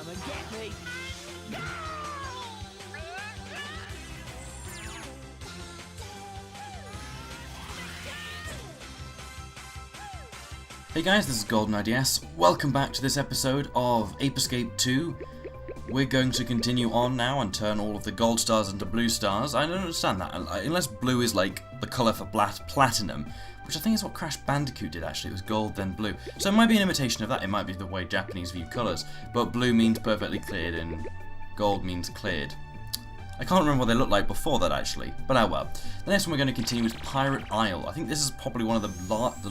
Come and get me! Hey guys, this is Golden IDS. Welcome back to this episode of Ape Escape 2. We're going to continue on now and turn all of the gold stars into blue stars. I don't understand that, unless blue is like the colour for platinum, which I think is what Crash Bandicoot did actually. It was gold then blue. So it might be an imitation of that, it might be the way Japanese view colours, but blue means perfectly cleared and gold means cleared. I can't remember what they looked like before that actually, but oh well. The next one we're going to continue is Pirate Isle. I think this is probably one of one of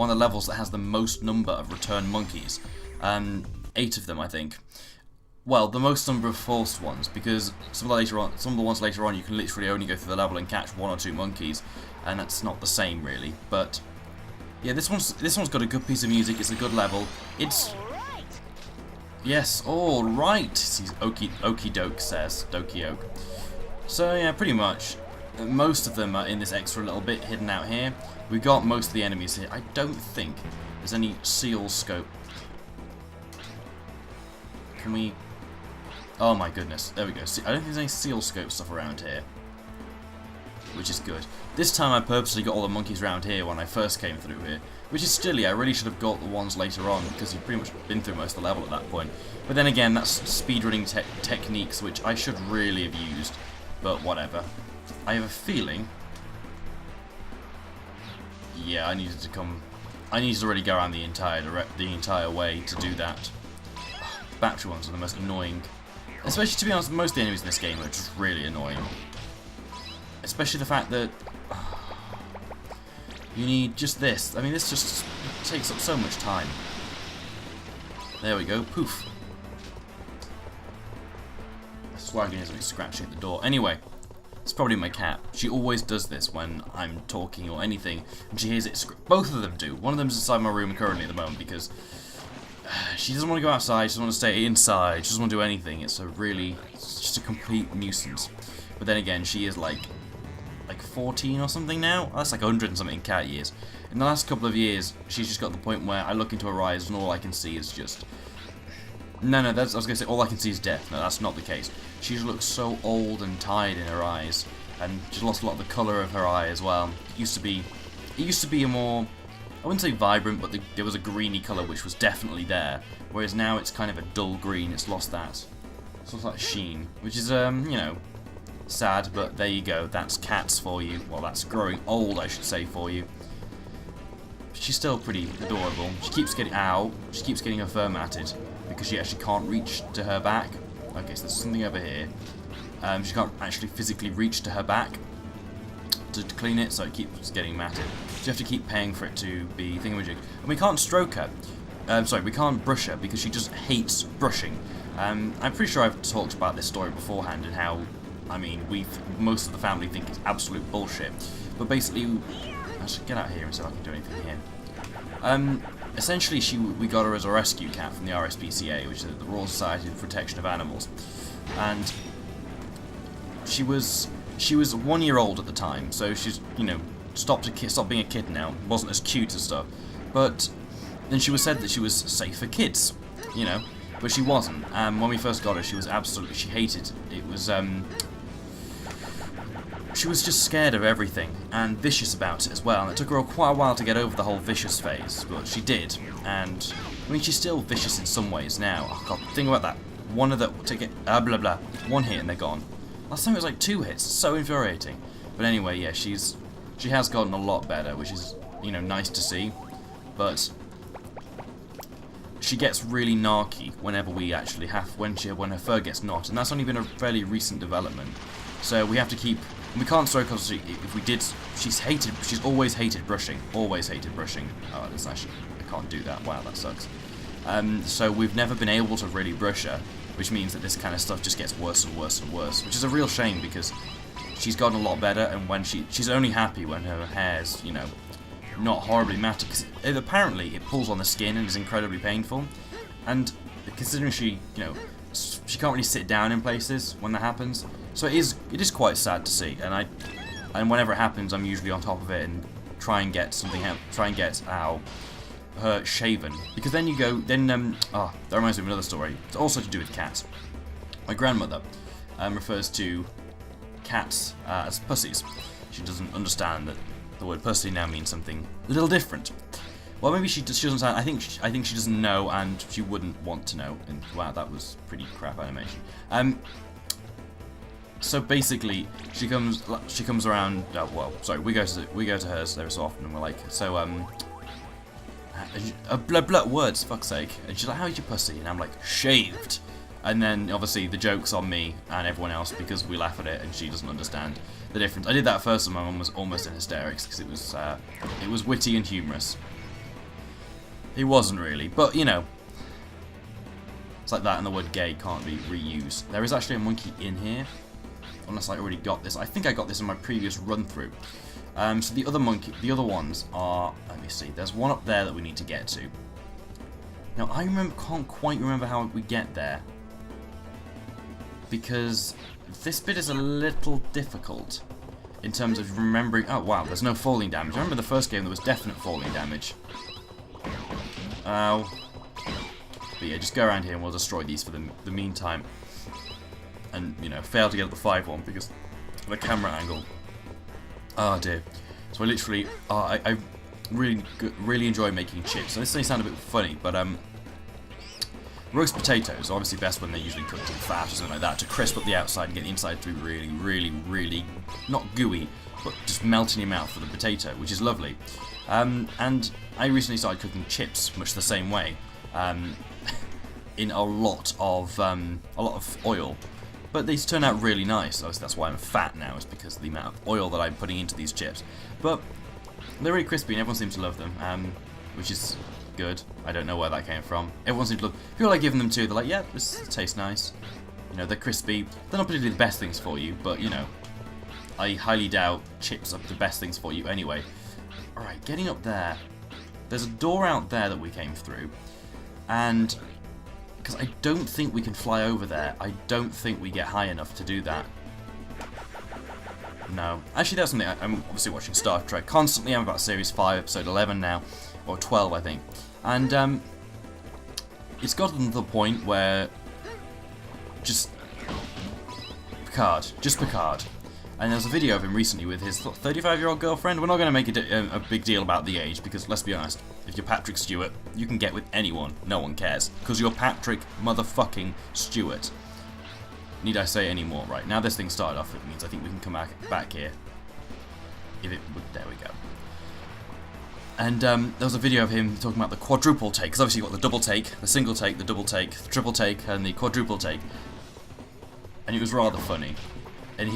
the levels that has the most number of return monkeys. 8 of them, I think. Well, the most number of forced ones, because some of the ones later on you can literally only go through the level and catch 1 or 2 monkeys, and that's not the same really. But yeah, this one's got a good piece of music. It's a good level. It's yes, all right. Okie doke says Doki Oak. So yeah, pretty much. Most of them are in this extra little bit hidden out here. We got most of the enemies here. I don't think there's any seal scope. Can we? Oh my goodness, there we go. See, I don't think there's any seal scope stuff around here, which is good. This time I purposely got all the monkeys around here when I first came through here, which is silly. I really should have got the ones later on because you've pretty much been through most of the level at that point. But then again, that's speedrunning techniques which I should really have used, but whatever. I have a feeling. Yeah, I needed to really go around the entire way to do that. Battery ones are the most annoying. Especially, to be honest, most of the enemies in this game are just really annoying. Especially the fact that you need just this. I mean, this just takes up so much time. There we go. Poof. Swagging is like scratching at the door. Anyway. It's probably my cat. She always does this when I'm talking or anything, and she hears it. Both of them do. One of them's inside my room currently at the moment because she doesn't want to go outside. She doesn't want to stay inside. She doesn't want to do anything. It's just a complete nuisance. But then again, she is like 14 or something now. That's like 100 and something cat years. In the last couple of years, she's just got to the point where I look into her eyes and all I can see is just. No, I was going to say all I can see is death. No, that's not the case. She just looks so old and tired in her eyes, and she's lost a lot of the colour of her eye as well. It used to be a more, I wouldn't say vibrant, but there was a greeny colour which was definitely there, whereas now it's kind of a dull green. It's lost that sheen, which is, you know, sad, but there you go. That's cats for you. Well, that's growing old, I should say, for you. She's still pretty adorable. She keeps getting her fur matted because she actually can't reach to her back. Okay, so there's something over here. She can't actually physically reach to her back to clean it, so it keeps getting matted. So you have to keep paying for it to be thingamajig. And we can't stroke her. We can't brush her because she just hates brushing. I'm pretty sure I've talked about this story beforehand and how, I mean, most of the family think it's absolute bullshit. But basically, I should get out here and see if I can do anything here. Essentially, we got her as a rescue cat from the RSPCA, which is the Royal Society for Protection of Animals, and she was 1 year old at the time, so she's, you know, stopped being a kid now, wasn't as cute and stuff. But then she was said that she was safe for kids, you know, but she wasn't. When we first got her, she hated it. She was just scared of everything, and vicious about it as well, and it took her quite a while to get over the whole vicious phase, but she did, and, I mean, she's still vicious in some ways now. Oh god, think about that. One hit and they're gone. Last time it was like 2 hits, so infuriating. But anyway, yeah, she has gotten a lot better, which is, you know, nice to see, but she gets really narky whenever we actually when her fur gets knot, and that's only been a fairly recent development. So we have to keep. We can't stroke her. If we did, she's always hated brushing. Always hated brushing. Oh, that's actually, I can't do that. Wow, that sucks. So we've never been able to really brush her, which means that this kind of stuff just gets worse and worse and worse, which is a real shame because she's gotten a lot better, and when she's only happy when her hair's, you know, not horribly matted, because apparently it pulls on the skin and is incredibly painful, and considering she can't really sit down in places when that happens, so it is quite sad to see, and whenever it happens, I'm usually on top of it and try and get her shaven, because then you go, that reminds me of another story. It's also to do with cats. My grandmother refers to cats as pussies. She doesn't understand that the word pussy now means something a little different. Well, maybe she doesn't understand. I think she doesn't know, and she wouldn't want to know. And wow, that was pretty crap animation. So basically, she comes around. Well, sorry, we go to hers every so often, and we're like, so blood words, fuck's sake. And she's like, how is your pussy? And I'm like, shaved. And then obviously the joke's on me and everyone else because we laugh at it, and she doesn't understand the difference. I did that first, and my mum was almost in hysterics because it was witty and humorous. It wasn't really, but you know, it's like that, and the word gay can't be reused. There is actually a monkey in here, unless I already got this. I think I got this in my previous run through. So the other ones are, let me see, there's one up there that we need to get to. Now can't quite remember how we get there, because this bit is a little difficult in terms of remembering. Oh wow, there's no falling damage. I remember the first game there was definite falling damage. Ow. But yeah, just go around here and we'll destroy these for the meantime. And, you know, fail to get the 5-1 because of the camera angle. Oh dear. So I literally, I really enjoy making chips. And this may sound a bit funny, but roast potatoes are obviously best when they're usually cooked in fat or something like that to crisp up the outside and get the inside to be really, not gooey, but just melt in your mouth for the potato, which is lovely. And I recently started cooking chips much the same way, in a lot of oil. But these turn out really nice. Obviously, that's why I'm fat now, is because of the amount of oil that I'm putting into these chips. But they're really crispy, and everyone seems to love them, which is good. I don't know where that came from. Everyone seems to love. People I give them to, they're like, yeah, this tastes nice. You know, they're crispy. They're not particularly the best things for you, but you know, I highly doubt chips are the best things for you anyway. Alright, getting up there. There's a door out there that we came through, and because I don't think we can fly over there, I don't think we get high enough to do that. No. Actually, that's something. I'm obviously watching Star Trek constantly. I'm about Series 5, Episode 11 now, or 12, I think. And it's gotten to the point where just Picard. And there's a video of him recently with his 35-year-old girlfriend. We're not going to make a big deal about the age, because let's be honest, if you're Patrick Stewart, you can get with anyone. No one cares, because you're Patrick motherfucking Stewart. Need I say any more? Right, now this thing started off, it means I think we can come back here. If it would, there we go. And there was a video of him talking about the quadruple take, because obviously you've got the double take, the single take, the double take, the triple take, and the quadruple take. And it was rather funny. And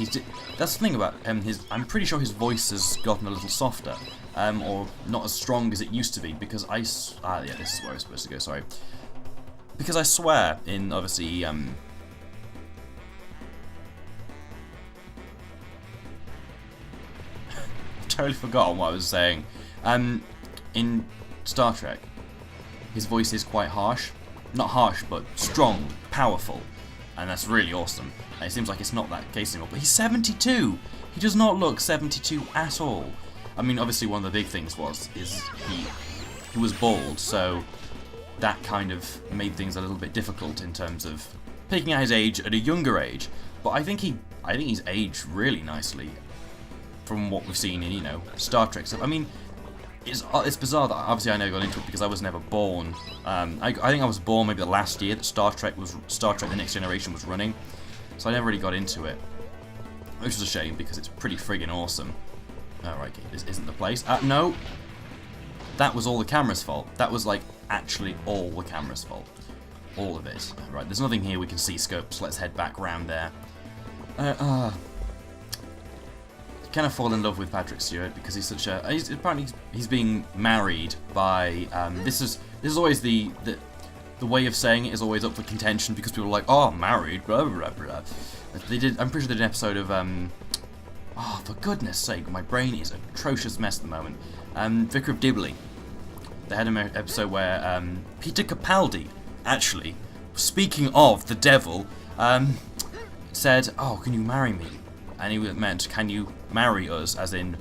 that's the thing about I'm pretty sure his voice has gotten a little softer, or not as strong as it used to be, because yeah, this is where I was supposed to go, sorry. Because I swear in, obviously, totally forgotten what I was saying. In Star Trek, his voice is quite harsh. Not harsh, but strong, powerful. And that's really awesome. And it seems like it's not that case anymore. But he's 72! He does not look 72 at all. I mean, obviously one of the big things is he was bald, so that kind of made things a little bit difficult in terms of picking out his age at a younger age. But I think he's aged really nicely from what we've seen in, you know, Star Trek stuff. I mean, it's bizarre that obviously I never got into it because I was never born. I think I was born maybe the last year that Star Trek The Next Generation was running, so I never really got into it, which is a shame because it's pretty friggin' awesome. Alright, this isn't the place. No, that was all the camera's fault. That was like actually all the camera's fault, all of it. Right, there's nothing here we can see scope, so let's head back round there. Kind of fall in love with Patrick Stewart because he's such a. Apparently he's being married by. This is always the way of saying it is always up for contention because people are like, oh, married, blah blah blah. They did. I'm pretty sure they did an episode of. Oh, for goodness sake, my brain is an atrocious mess at the moment. Vicar of Dibley. They had an episode where Peter Capaldi, actually, speaking of the devil, said, "Oh, can you marry me?" And he meant, can you marry us, as in,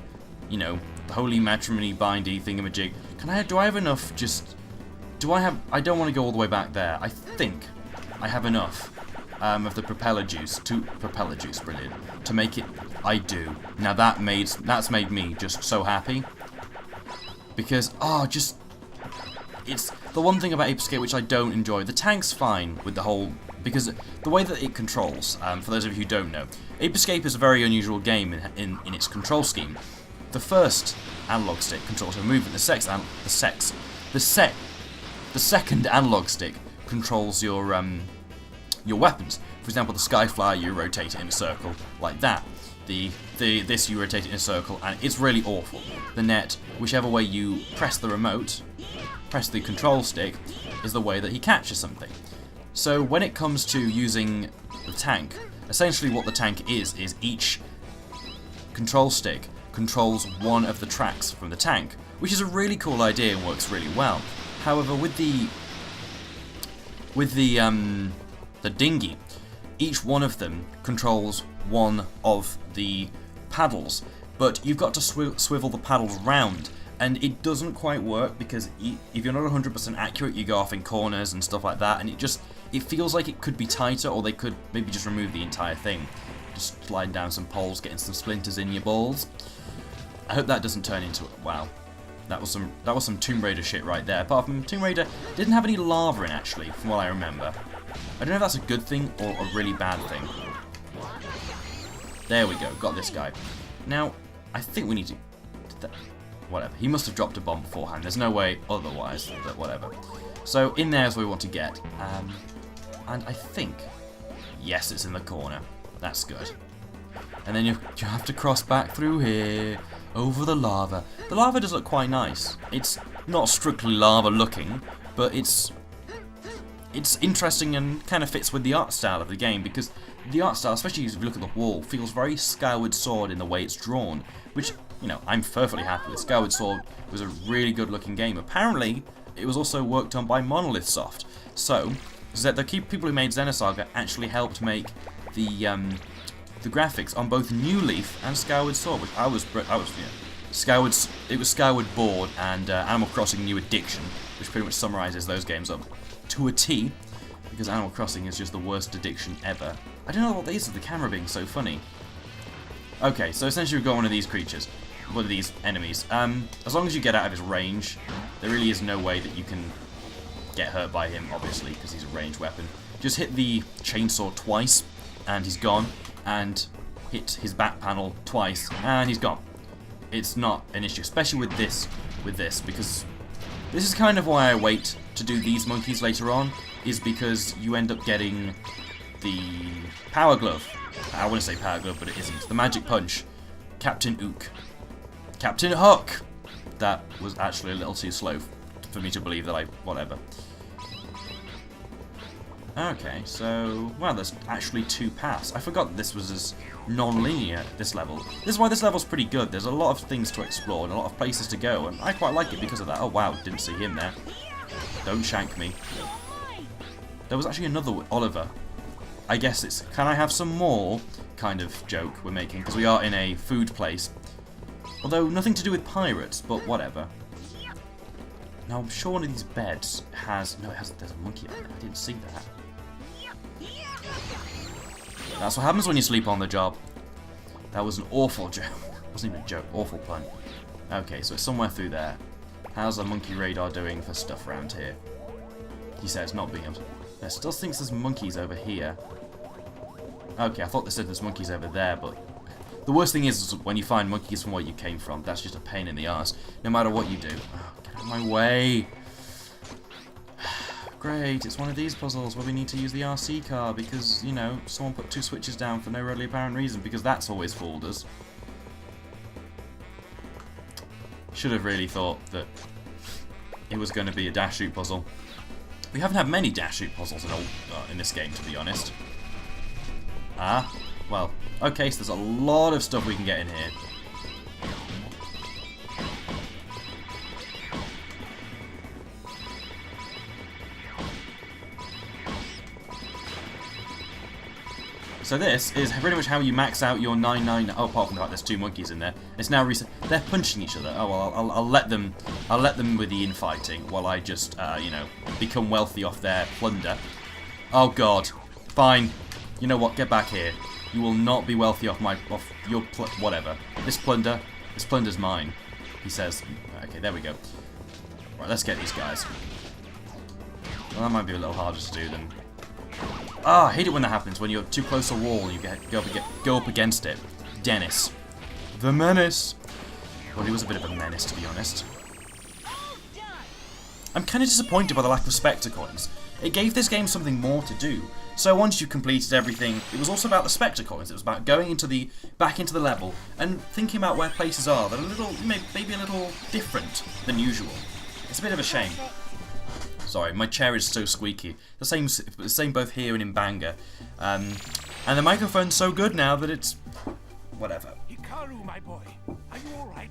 you know, the holy matrimony bindy thingamajig, Do I have enough just... I don't want to go all the way back there. I think I have enough of the propeller juice, brilliant, to make it... I do. Now that's made me just so happy. Because, it's the one thing about Ape Escape which I don't enjoy. The tank's fine with the whole... Because the way that it controls, for those of you who don't know, Ape Escape is a very unusual game in its control scheme. The first analog stick controls your movement. The second analog stick controls your weapons. For example, the Skyflyer, you rotate it in a circle like that. This you rotate it in a circle, and it's really awful. The net, whichever way you press the remote, press the control stick, is the way that he catches something. So when it comes to using the tank, essentially what the tank is each control stick controls one of the tracks from the tank, which is a really cool idea and works really well. However, with the dinghy, each one of them controls one of the paddles, but you've got to swivel the paddles round, and it doesn't quite work because if you're not 100% accurate, you go off in corners and stuff like that, and it feels like it could be tighter, or they could maybe just remove the entire thing. Just sliding down some poles, getting some splinters in your balls. I hope that doesn't turn into it. Wow. That was some Tomb Raider shit right there. Apart from Tomb Raider didn't have any lava in, actually, from what I remember. I don't know if that's a good thing or a really bad thing. There we go, got this guy. Now, I think we need to... Whatever, he must have dropped a bomb beforehand. There's no way otherwise, but whatever. So, in there is where we want to get. And I think... Yes, it's in the corner. That's good. And then you have to cross back through here, over the lava. The lava does look quite nice. It's not strictly lava looking, but it's interesting and kind of fits with the art style of the game, because the art style, especially if you look at the wall, feels very Skyward Sword in the way it's drawn, which, you know, I'm perfectly happy with. Skyward Sword was a really good looking game. Apparently, it was also worked on by Monolith Soft. So, the people who made Xenosaga actually helped make the graphics on both New Leaf and Skyward Sword, which it was Skyward Board and Animal Crossing New Addiction, which pretty much summarizes those games up to a T, because Animal Crossing is just the worst addiction ever. I don't know what these are, the camera being so funny. Okay, so essentially we've got one of these creatures, one of these enemies. As long as you get out of his range, there really is no way that you can get hurt by him, obviously, because he's a ranged weapon. Just hit the chainsaw twice, and he's gone, and hit his back panel twice, and he's gone. It's not an issue, especially with this, because this is kind of why I wait to do these monkeys later on, is because you end up getting the Power Glove. I want to say Power Glove, but it isn't. The Magic Punch. Captain Ook. Captain Hook! That was actually a little too slow for me to believe that whatever. Okay, so... Well, there's actually two paths. I forgot this was as non-linear, this level. This is why this level's pretty good. There's a lot of things to explore and a lot of places to go, and I quite like it because of that. Oh, wow, didn't see him there. Don't shank me. There was actually another Oliver. I guess it's, can I have some more kind of joke we're making, because we are in a food place. Although, nothing to do with pirates, but whatever. Now, I'm sure one of these beds has... No, it hasn't. There's a monkey on it. I didn't see that. That's what happens when you sleep on the job. That was an awful joke. It wasn't even a joke. Awful pun. Okay, so it's somewhere through there. How's the monkey radar doing for stuff around here? He says not being able to... I still thinks there's monkeys over here. Okay, I thought they said there's monkeys over there, but... The worst thing is when you find monkeys from where you came from. That's just a pain in the ass. No matter what you do. Oh, get out of my way. Great, it's one of these puzzles where we need to use the RC car because, you know, someone put two switches down for no really apparent reason, because that's always fooled us. Should have really thought that it was going to be a dash shoot puzzle. We haven't had many dash shoot puzzles in this game, to be honest. Ah, well, okay, so there's a lot of stuff we can get in here. So this is pretty much how you max out your 999. Oh, apart from the fact there's 2 monkeys in there. It's now reset. They're punching each other. Oh well, I'll let them. I'll let them with the infighting while I just, you know, become wealthy off their plunder. Oh God, fine. You know what? Get back here. You will not be wealthy off your whatever. This plunder's mine. He says. Okay, there we go. Right, let's get these guys. Well, that might be a little harder to do than. Ah, I hate it when that happens, when you're too close to a wall and you go up against it. Dennis. The menace. Well, he was a bit of a menace, to be honest. I'm kind of disappointed by the lack of Spectre coins. It gave this game something more to do. So once you completed everything, it was also about the Spectre coins. It was about going back into the level and thinking about where places are that are a little, maybe a little different than usual. It's a bit of a shame. Sorry, my chair is so squeaky. The same both here and in Banga. And the microphone's so good now that it's whatever. Hikaru, my boy, are you all right?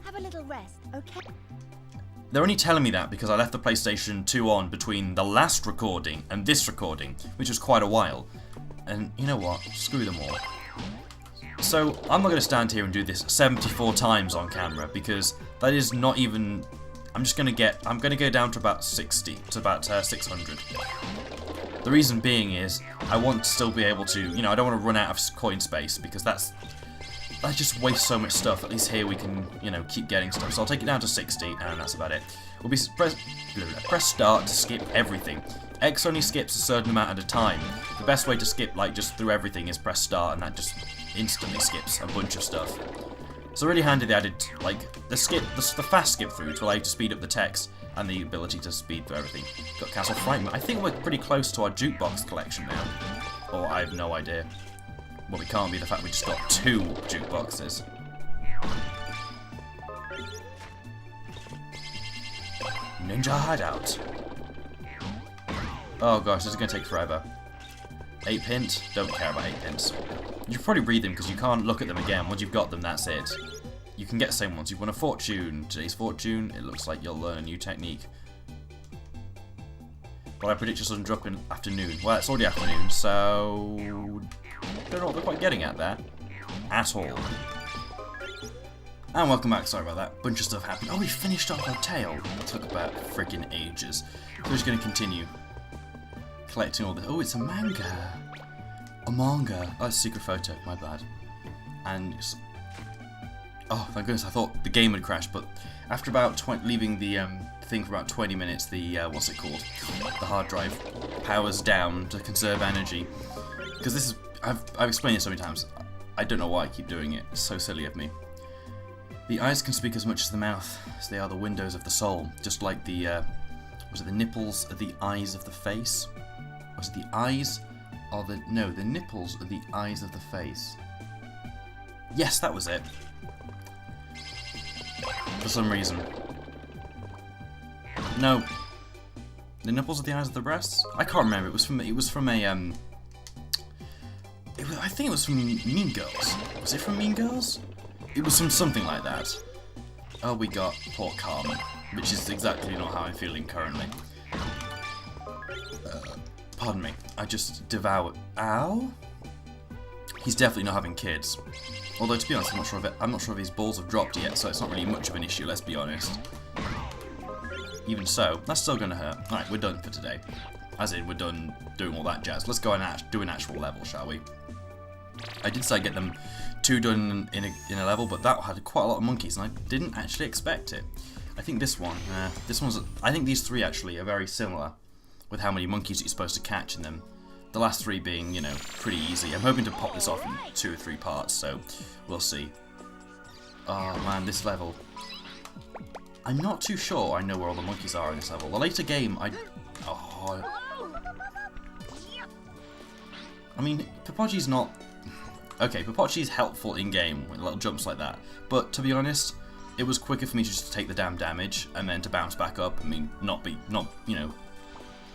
Have a little rest, okay? They're only telling me that because I left the PlayStation 2 on between the last recording and this recording, which was quite a while. And you know what? Screw them all. So I'm not going to stand here and do this 74 times on camera because that is not even. I'm going to go down to about 60, to about 600. The reason being is I want to still be able to, you know, I don't want to run out of coin space because that just wastes so much stuff. At least here we can, you know, keep getting stuff. So I'll take it down to 60, and that's about it. We'll be press start to skip everything. X only skips a certain amount at a time. The best way to skip, like, just through everything is press start, and that just instantly skips a bunch of stuff. So really handy they added, like, the fast skip through to allow you to speed up the text and the ability to speed through everything. Got Castle Frightmare. I think we're pretty close to our jukebox collection now. Or I have no idea. Well, we can't be the fact we just got 2 jukeboxes. Ninja Hideout. Oh gosh, this is going to take forever. 8 pint? Don't care about 8 pints. You should probably read them because you can't look at them again. Once you've got them, that's it. You can get the same ones. You've won a fortune. Today's fortune. It looks like you'll learn a new technique. Well, I predict your sudden drop in afternoon. Well, it's already afternoon, so don't know what they're quite getting at there. At all. And welcome back. Sorry about that. Bunch of stuff happened. Oh, we finished off our tale. It took about friggin' ages. So we're just going to continue collecting all this. Oh, it's a manga. A manga. Oh, it's a secret photo. My bad. And oh, thank goodness. I thought the game had crashed, but after about leaving the thing for about 20 minutes, the what's it called? The hard drive powers down to conserve energy. Because this is I've explained it so many times. I don't know why I keep doing it. It's so silly of me. The eyes can speak as much as the mouth, as they are the windows of the soul. Just like the was it the nipples are the eyes of the face? Was it the eyes? Or the nipples are the eyes of the face. Yes, that was it. For some reason. No. The nipples are the eyes of the breasts? I can't remember. It was from a I think it was from Mean Girls. Was it from Mean Girls? It was from something like that. Oh, we got poor Carmen, which is exactly not how I'm feeling currently. Pardon me. I just devoured. Ow? He's definitely not having kids. Although, to be honest, I'm not sure if his balls have dropped yet, so it's not really much of an issue. Let's be honest. Even so, that's still going to hurt. All right, we're done for today. As in, we're done doing all that jazz. Let's go and do an actual level, shall we? I did say get them 2 done in a level, but that had quite a lot of monkeys, and I didn't actually expect it. I think this one's. I think these 3 actually are very similar, with how many monkeys you're supposed to catch in them. The last 3 being, you know, pretty easy. I'm hoping to pop this off in 2 or 3 parts, so we'll see. Oh man, this level. I'm not too sure I know where all the monkeys are in this level. The later game, I mean, Popochi's not. Okay, Popochi's helpful in game with little jumps like that, but to be honest, it was quicker for me just to take the damn damage and then to bounce back up. I mean,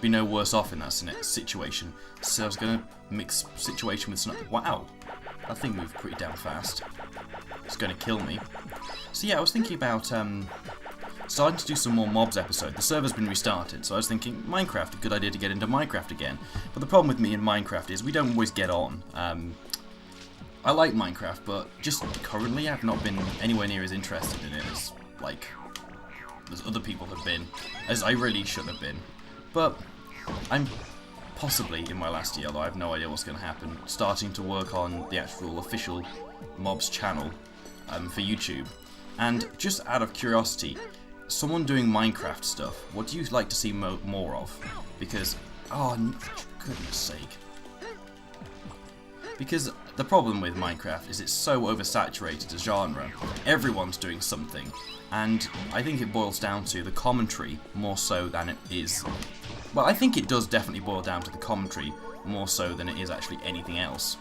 be no worse off in that situation. So I was gonna mix situation with snow. Wow, that thing moved pretty damn fast. It's gonna kill me. So yeah, I was thinking about starting to do some more mobs episodes. The server's been restarted, so I was thinking, Minecraft, a good idea to get into Minecraft again. But the problem with me in Minecraft is we don't always get on. I like Minecraft, but just currently I've not been anywhere near as interested in it as, like, as other people have been, as I really should have been. But I'm possibly in my last year, although I have no idea what's going to happen, starting to work on the actual official mobs channel for YouTube. And just out of curiosity, someone doing Minecraft stuff, what do you like to see more of? Because, oh, goodness sake. Because the problem with Minecraft is it's so oversaturated as genre. Everyone's doing something, and I think it boils down to the commentary more so than it is. Well, I think it does definitely boil down to the commentary more so than it is actually anything else.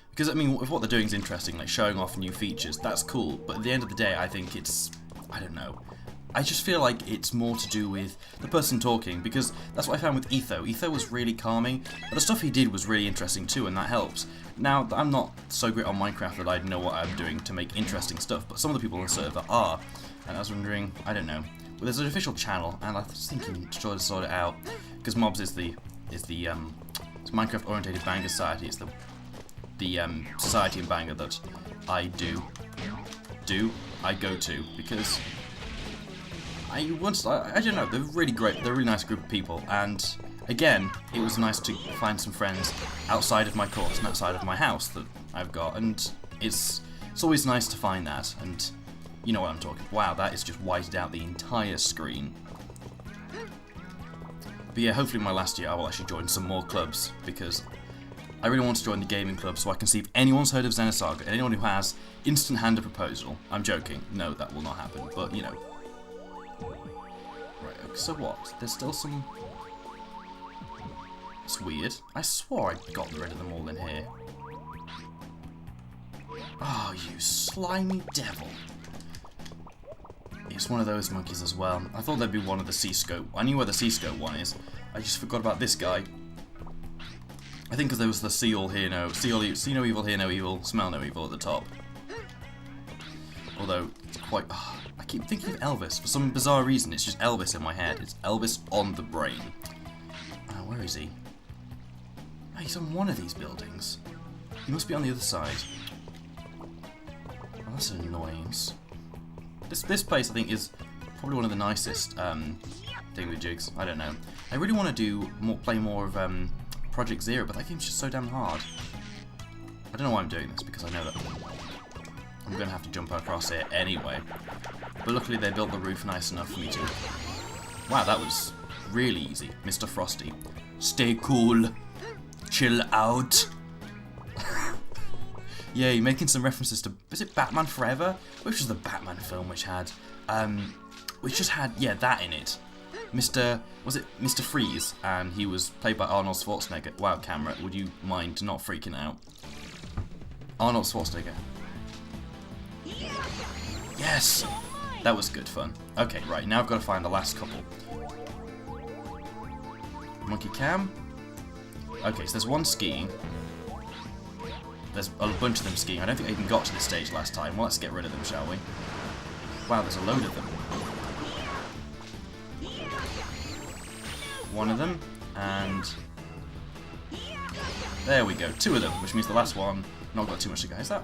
Because, I mean, if what they're doing is interesting, like showing off new features, that's cool, but at the end of the day, I think it's, I don't know. I just feel like it's more to do with the person talking, because that's what I found with Etho. Etho was really calming, but the stuff he did was really interesting too, and that helps. Now, I'm not so great on Minecraft that I know what I'm doing to make interesting stuff, but some of the people on the server are, and I was wondering, I don't know. Well, there's an official channel, and I was thinking to try to sort it out, because Mobs is the it's Minecraft-orientated Bangor Society. It's the society in Bangor that I go to, because I don't know, they're really great, they're a really nice group of people, and again, it was nice to find some friends outside of my course and outside of my house that I've got, and it's always nice to find that, and you know what I'm talking about. Wow, that is just whited out the entire screen. But yeah, hopefully my last year I will actually join some more clubs, because I really want to join the gaming club so I can see if anyone's heard of Xenosaga, and anyone who has, instant hand a proposal. I'm joking, no, that will not happen, but you know. Right, so what? There's still some... It's weird. I swore I got rid of them all in here. Oh, you slimy devil. It's one of those monkeys as well. I thought there'd be one of the C-scope. I knew where the C-scope one is. I just forgot about this guy. I think because there was the see no evil, hear no evil, smell no evil at the top. Although, it's quite... I keep thinking of Elvis. For some bizarre reason, it's just Elvis in my head. It's Elvis on the brain. Where is he? Oh, he's on one of these buildings. He must be on the other side. Oh, that's an annoyance. This place, I think, is probably one of the nicest thingamajigs. I don't know. I really want to play more of Project Zero, but that game's just so damn hard. I don't know why I'm doing this, because I know that I'm going to have to jump across it anyway. But luckily they built the roof nice enough for me to... Wow, that was really easy. Mr. Frosty. Stay cool. Chill out. Yeah, you're making some references to... Is it Batman Forever? Which was the Batman film which had... which just had, yeah, that in it. Was it Mr. Freeze? And he was played by Arnold Schwarzenegger. Wow, camera, would you mind not freaking out? Arnold Schwarzenegger. Yes! That was good fun. Okay, right, now I've got to find the last couple. Monkey Cam. Okay, so there's one skiing. There's a bunch of them skiing. I don't think I even got to this stage last time. Well, let's get rid of them, shall we? Wow, there's a load of them. One of them, and... There we go, 2 of them, which means the last one, not got too much to go. Is that...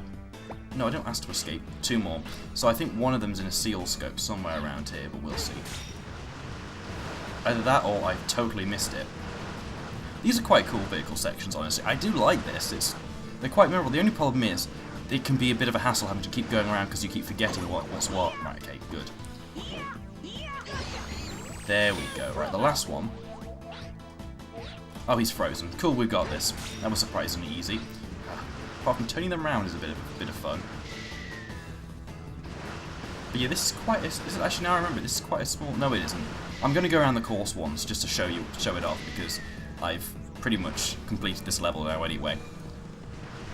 No, I don't ask to escape. 2 more. So I think one of them's in a seal scope somewhere around here, but we'll see. Either that or I've totally missed it. These are quite cool vehicle sections, honestly. I do like this. They're quite memorable. The only problem is, it can be a bit of a hassle having to keep going around because you keep forgetting what's what. Right, okay, good. There we go. Right, the last one. Oh, he's frozen. Cool, we've got this. That was surprisingly easy. Apart from turning them around is a bit of fun. But yeah, this is quite a... actually, now I remember, this is quite a small... No, it isn't. I'm going to go around the course once just to show it off, because I've pretty much completed this level now anyway.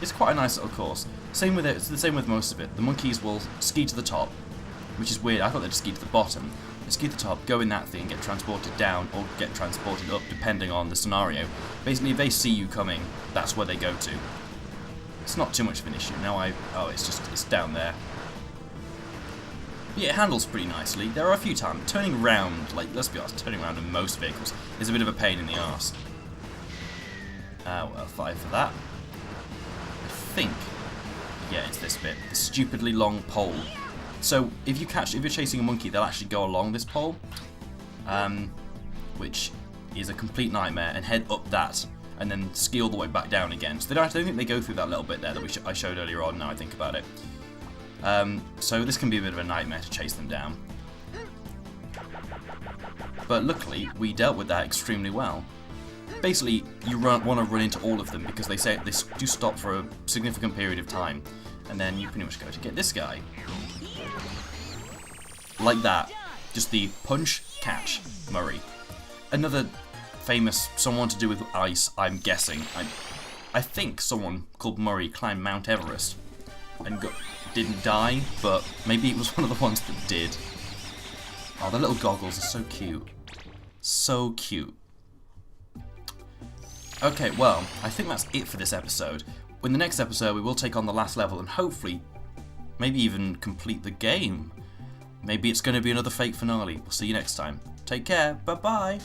It's quite a nice little course. Same with it. It's the same with most of it. The monkeys will ski to the top, which is weird. I thought they'd ski to the bottom. They ski to the top, go in that thing, get transported down, or get transported up, depending on the scenario. Basically, if they see you coming, that's where they go to. It's not too much of an issue. Now oh, it's down there. Yeah, it handles pretty nicely. There are a few times turning around, like let's be honest, turning around in most vehicles is a bit of a pain in the arse. Well, 5 for that. I think, yeah, it's this bit, the stupidly long pole. So if you're chasing a monkey, they'll actually go along this pole, which is a complete nightmare, and head up that, and then ski all the way back down again. So I don't think they go through that little bit there that I showed earlier on. Now I think about it. So this can be a bit of a nightmare to chase them down. But luckily, we dealt with that extremely well. Basically, you want to run into all of them because they say they do stop for a significant period of time, and then you pretty much go to get this guy. Like that. Just the punch, catch, Murray. Another famous someone to do with ice, I'm guessing. I think someone called Murray climbed Mount Everest and didn't die, but maybe it was one of the ones that did. Oh, the little goggles are so cute. So cute. Okay, well, I think that's it for this episode. In the next episode, we will take on the last level and hopefully, maybe even complete the game. Maybe it's going to be another fake finale. We'll see you next time. Take care. Bye-bye.